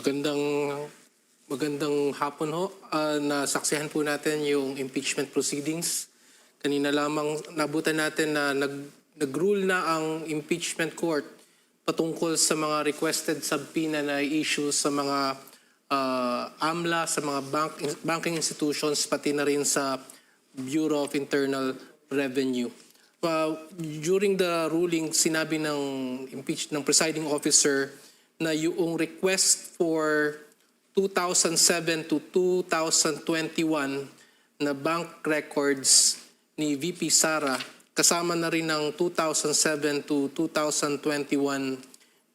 Magandang magandang hapon ho. Nasaksihan po natin yung impeachment proceedings. Kanina lamang nabutan natin na nag-rule na ang impeachment court patungkol sa mga requested subpoena na issue sa mga AMLA, sa mga banking institutions, pati na rin sa Bureau of Internal Revenue. During the ruling, sinabi ng presiding officer na yung request for 2007 to 2021 na bank records ni VP Sara, kasama na rin ng 2007 to 2021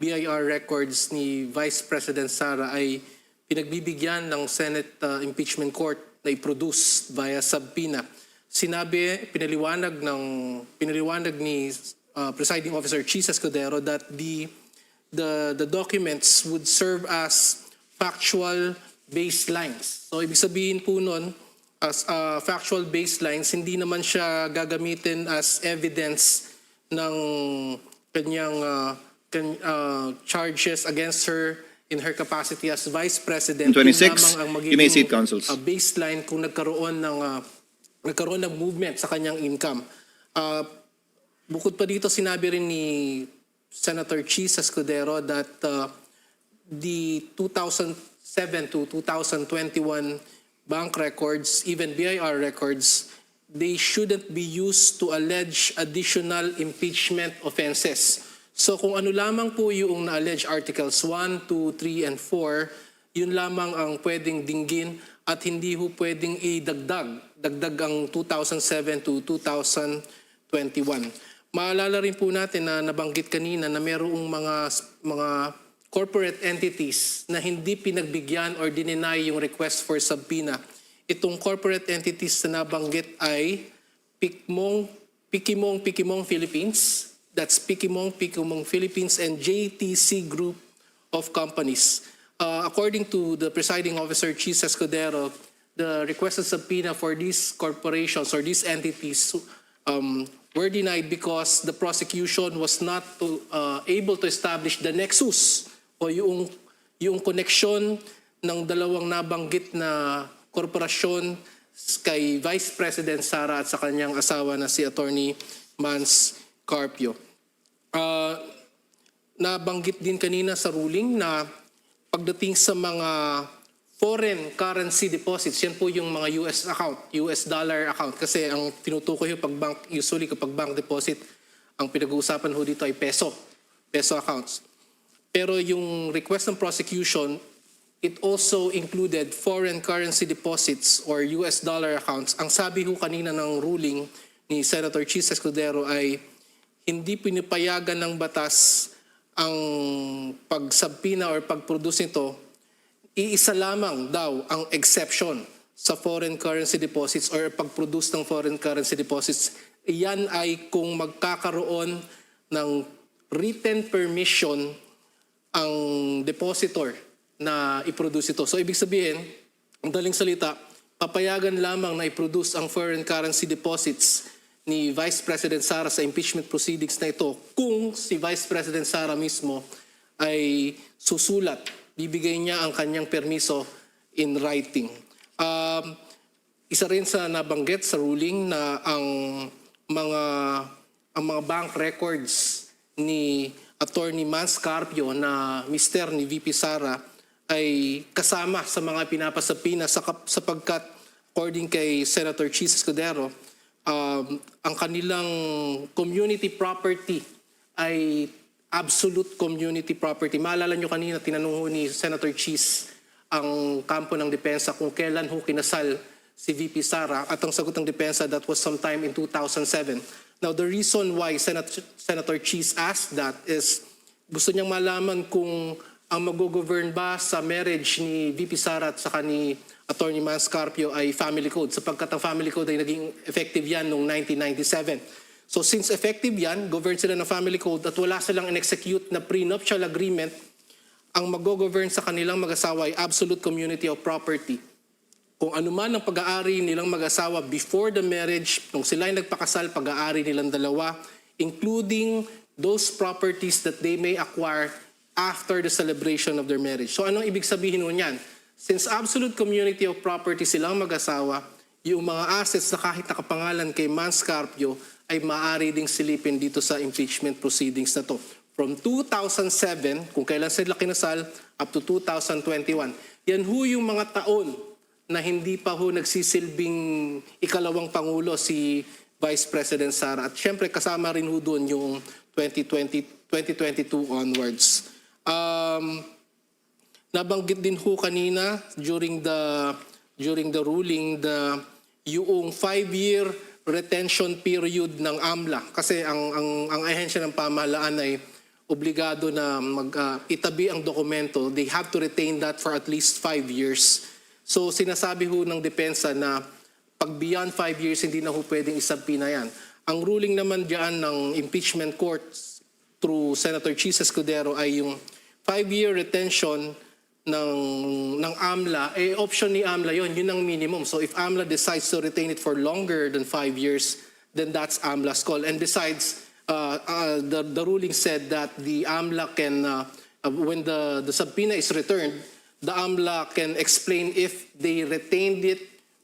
BIR records ni Vice President Sara ay pinagbibigyan ng Senate Impeachment Court na i-produce via subpoena. Pinaliwanag ni Presiding Officer Chis Escudero that the documents would serve as factual baselines. So ibig sabihin po nun, as factual baselines, hindi naman siya gagamitin as evidence ng kanyang charges against her in her capacity as Vice President. 26, you may sit, counsels. Baseline kung nagkaroon ng movement sa kanyang income. Bukod pa dito, sinabi rin ni Senator Chis Escudero that the 2007 to 2021 bank records, even BIR records, they shouldn't be used to allege additional impeachment offenses. So kung ano lamang po yung na-allege Articles 1, 2, 3, and 4, yun lamang ang pwedeng dinggin at hindi ho pwedeng dagdag ang 2007 to 2021. Maalala rin po natin na nabanggit kanina na mayroong mga corporate entities na hindi pinagbigyan or dininay yung request for subpoena. Itong corporate entities na nabanggit ay Pikimong Philippines, that's Pikimong Philippines, and JTC Group of Companies. According to the presiding officer, Chis Escudero, the requested subpoena for these corporations or these entities were denied because the prosecution was not able to establish the nexus o yung koneksyon ng dalawang nabanggit na korporasyon kay Vice President Sara at sa kanyang asawa na si Attorney Mans Carpio. Nabanggit din kanina sa ruling na pagdating sa mga foreign currency deposits, yan po yung mga US dollar account. Kasi ang tinutukoy yung usually kapag bank deposit, ang pinag-uusapan ho dito ay peso accounts. Pero yung request ng prosecution, it also included foreign currency deposits or US dollar accounts. Ang sabi ho kanina ng ruling ni Senator Chis Escudero ay hindi pinipayagan ng batas ang pagsubpoena or pag-produce nito. Iisa lamang daw ang exception sa foreign currency deposits or pag-produce ng foreign currency deposits. Iyan ay kung magkakaroon ng written permission ang depositor na i-produce ito. So ibig sabihin, ang daling salita, papayagan lamang na i-produce ang foreign currency deposits ni Vice President Sara sa impeachment proceedings na ito kung si Vice President Sara mismo ay susulat, bibigay niya ang kanyang permiso in writing. Isa rin sa nabanggit sa ruling na ang mga bank records ni Attorney Mans Carpio na mister ni VP Sara ay kasama sa mga pinapasapina sapagkat according kay Senator Chis Escudero, ang kanilang community property ay absolute community property. Maalala nyo kanina, tinanong ni Senator Chis ang kampo ng depensa kung kailan ho kinasal si VP Sara at ang sagot ng depensa, that was sometime in 2007. Now, the reason why Senator Chis asked that is gusto niyang malaman kung ang mag-govern ba sa marriage ni VP Sara at saka ni Attorney Mans Carpio ay family code, sapagkat ang family code ay naging effective yan noong 1997. So since effective yan, govern sila ng family code at wala silang in-execute na prenuptial agreement, ang mag-govern sa kanilang mag-asawa ay absolute community of property. Kung ano man ang pag-aari nilang mag-asawa before the marriage, nung sila ay nagpakasal, pag-aari nilang dalawa, including those properties that they may acquire after the celebration of their marriage. So anong ibig sabihin nun yan? Since absolute community of property silang mag-asawa, yung mga assets na kahit nakapangalan kay Mans Carpio ay maaari ding silipin dito sa impeachment proceedings na to. From 2007, kung kailan sila kinasal, up to 2021. Yan ho yung mga taon na hindi pa ho nagsisilbing ikalawang Pangulo si Vice President Sara. At syempre kasama rin ho doon yung 2022 onwards. Nabanggit din ho kanina during the ruling yung 5-year retention period ng AMLA kasi ang ahensya ng pamahalaan ay obligado na itabi ang dokumento. They have to retain that for at least 5 years. So sinasabi ho ng depensa na pag beyond 5 years hindi na ho pwedeng isabpina yan. Ang ruling naman diyan ng impeachment court through Senator Chis Escudero ay yung 5-year retention ng AMLA, option ni AMLA yun ang minimum. So if AMLA decides to retain it for longer than 5 years, then that's AMLA's call. And besides, the ruling said that the AMLA can, when the subpoena is returned, the AMLA can explain if they retained it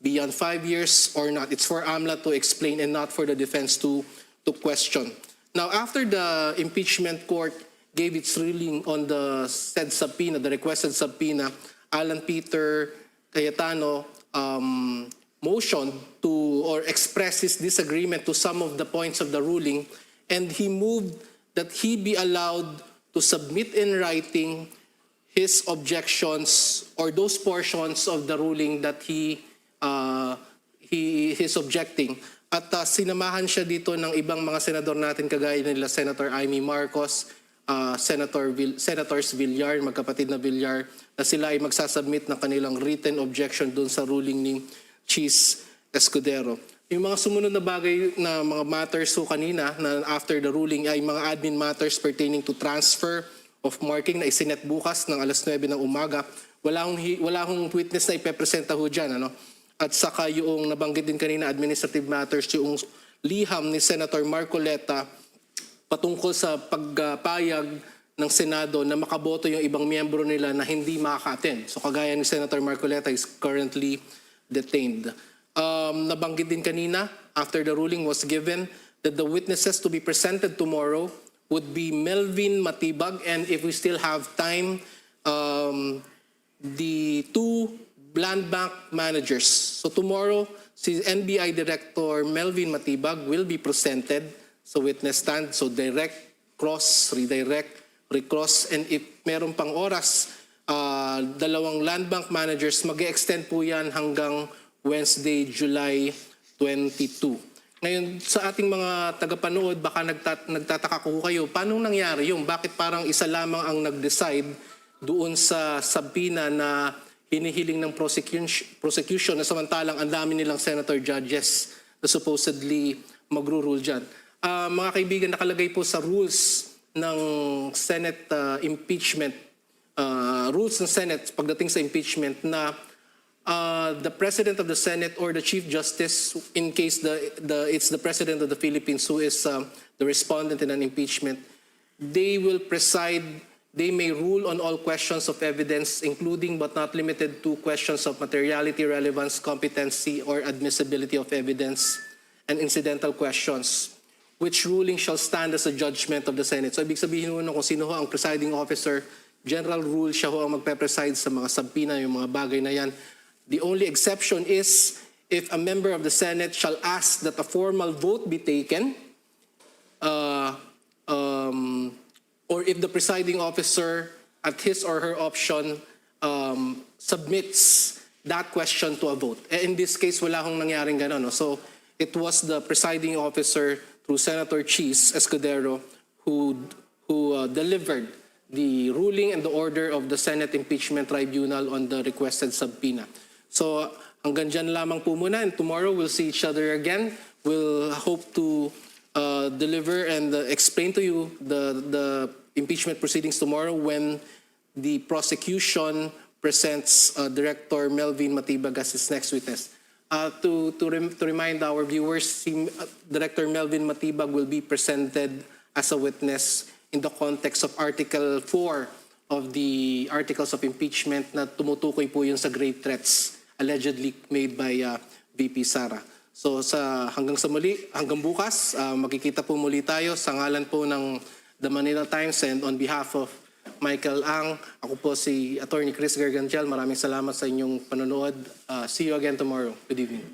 beyond 5 years or not. It's for AMLA to explain and not for the defense to question. Now, after the impeachment court gave its ruling on the said subpoena, the requested subpoena, Alan Peter Cayetano motioned to or expressed his disagreement to some of the points of the ruling, and he moved that he be allowed to submit in writing his objections or those portions of the ruling that he is objecting. At sinamahan siya dito ng ibang mga senador natin kagaya nila Senator Amy Marcos, Senators Villar, magkapatid na Villar, na sila ay magsasubmit ng kanilang written objection dun sa ruling ni Chis Escudero. Yung mga sumunod na bagay na mga matters so kanina na after the ruling ay mga admin matters pertaining to transfer of marking na isinet bukas ng alas 9 ng umaga. Wala hong witness na ipepresenta ho dyan. Ano? At saka yung nabanggit din kanina administrative matters, yung liham ni Senator Marcoleta patungkol sa pagpayag ng Senado na makaboto yung ibang miyembro nila na hindi makaka-attend. So kagaya ni Senator Marcoleta is currently detained. Nabanggit din kanina, after the ruling was given, that the witnesses to be presented tomorrow would be Melvin Matibag, and if we still have time, the 2 land bank managers. So tomorrow, si NBI Director Melvin Matibag will be presented sa witness stand. So direct, cross, redirect, recross, and if meron pang oras, 2 land bank managers, mag-extend po yan hanggang Wednesday, July 22. Ngayon, sa ating mga tagapanood, baka nagtataka ko kayo, paano nangyari yung? Bakit parang isa lamang ang nag-decide doon sa subpoena na hinihiling ng prosecution na samantalang ang dami nilang senator judges na supposedly magro-rule dyan? Mga kaibigan, nakalagay po sa rules ng Senate impeachment, rules ng Senate pagdating sa impeachment na the President of the Senate or the Chief Justice, in case it's the President of the Philippines who is the respondent in an impeachment, they will preside, they may rule on all questions of evidence, including but not limited to questions of materiality, relevance, competency, or admissibility of evidence, and incidental questions, which ruling shall stand as a judgment of the Senate. So ibig sabihin mo kung sino ho ang presiding officer, general rule siya ho ang magpe-preside sa mga subpoena, yung mga bagay na yan. The only exception is if a member of the Senate shall ask that a formal vote be taken, or if the presiding officer at his or her option submits that question to a vote. In this case, wala hong nangyaring gano'n. No? So it was the presiding officer through Senator Chis Escudero who delivered the ruling and the order of the Senate Impeachment Tribunal on the requested subpoena. So hanggang dyan lamang po muna, and tomorrow we'll see each other again. We'll hope to deliver and explain to you the impeachment proceedings tomorrow when the prosecution presents Director Melvin Matibag as his next witness. To remind our viewers, Director Melvin Matibag will be presented as a witness in the context of Article 4 of the Articles of Impeachment na tumutukoy po yun sa grave threats allegedly made by VP Sara. So hanggang bukas, makikita po muli tayo sa ngalan po ng The Manila Times and on behalf of Michael Ang, ako po si Attorney Chris Gargantial. Maraming salamat sa inyong panonood. See you again tomorrow. Good evening.